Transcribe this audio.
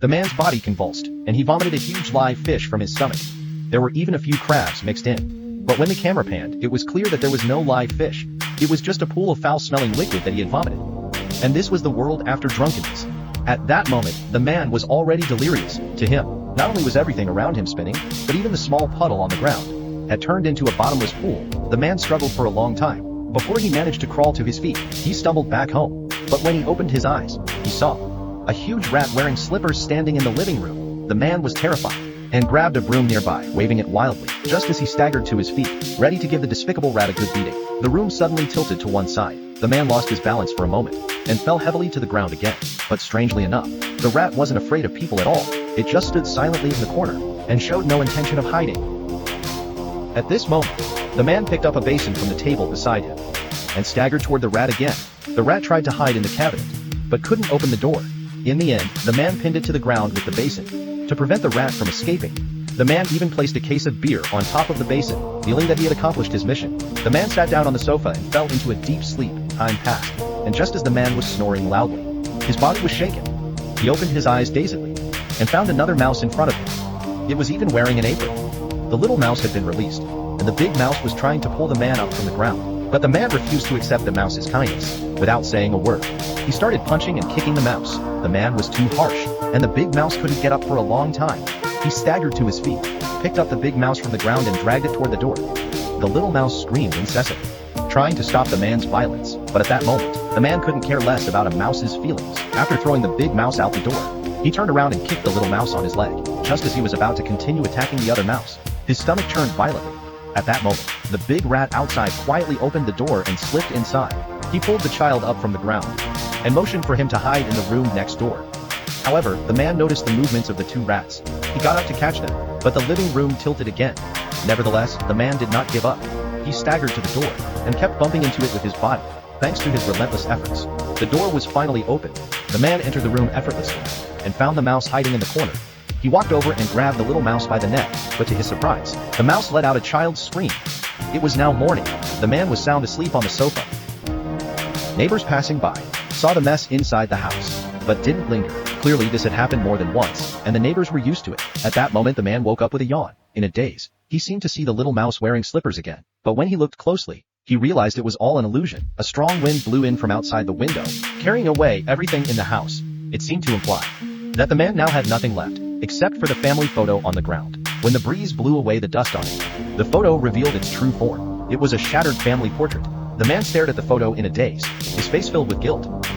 The man's body convulsed, and he vomited a huge live fish from his stomach. There were even a few crabs mixed in. But when the camera panned, it was clear that there was no live fish. It was just a pool of foul-smelling liquid that he had vomited. And this was the world after drunkenness. At that moment, the man was already delirious. To him, not only was everything around him spinning, but even the small puddle on the ground had turned into a bottomless pool. The man struggled for a long time. Before he managed to crawl to his feet, he stumbled back home. But when he opened his eyes, he saw a huge rat wearing slippers standing in the living room. The man was terrified and grabbed a broom nearby, waving it wildly. Just as he staggered to his feet, ready to give the despicable rat a good beating, the room suddenly tilted to one side. The man lost his balance for a moment and fell heavily to the ground again. But strangely enough, the rat wasn't afraid of people at all. It just stood silently in the corner and showed no intention of hiding. At this moment, the man picked up a basin from the table beside him and staggered toward the rat again. The rat tried to hide in the cabinet, but couldn't open the door. In the end, the man pinned it to the ground with the basin to prevent the rat from escaping. The man even placed a case of beer on top of the basin, feeling that he had accomplished his mission. The man sat down on the sofa and fell into a deep sleep. Time passed, and just as the man was snoring loudly, his body was shaken. He opened his eyes dazedly and found another mouse in front of him. It was even wearing an apron. The little mouse had been released, and the big mouse was trying to pull the man up from the ground. But the man refused to accept the mouse's kindness. Without saying a word, he started punching and kicking the mouse. The man was too harsh, and the big mouse couldn't get up for a long time. He staggered to his feet, picked up the big mouse from the ground and dragged it toward the door. The little mouse screamed incessantly, trying to stop the man's violence. But at that moment, the man couldn't care less about a mouse's feelings. After throwing the big mouse out the door, he turned around and kicked the little mouse on his leg. Just as he was about to continue attacking the other mouse, his stomach turned violently. At that moment, the big rat outside quietly opened the door and slipped inside. He pulled the child up from the ground and motioned for him to hide in the room next door. However, the man noticed the movements of the two rats. He got up to catch them, but the living room tilted again. Nevertheless, the man did not give up. He staggered to the door and kept bumping into it with his body. Thanks to his relentless efforts, the door was finally opened. The man entered the room effortlessly and found the mouse hiding in the corner. He walked over and grabbed the little mouse by the neck, but to his surprise, the mouse let out a child's scream. It was now morning. The man was sound asleep on the sofa. Neighbors passing by saw the mess inside the house, but didn't linger. Clearly this had happened more than once, and the neighbors were used to it. At that moment the man woke up with a yawn. In a daze, he seemed to see the little mouse wearing slippers again. But when he looked closely, he realized it was all an illusion. A strong wind blew in from outside the window, carrying away everything in the house. It seemed to imply that the man now had nothing left, except for the family photo on the ground. When the breeze blew away the dust on it, the photo revealed its true form. It was a shattered family portrait. The man stared at the photo in a daze, his face filled with guilt.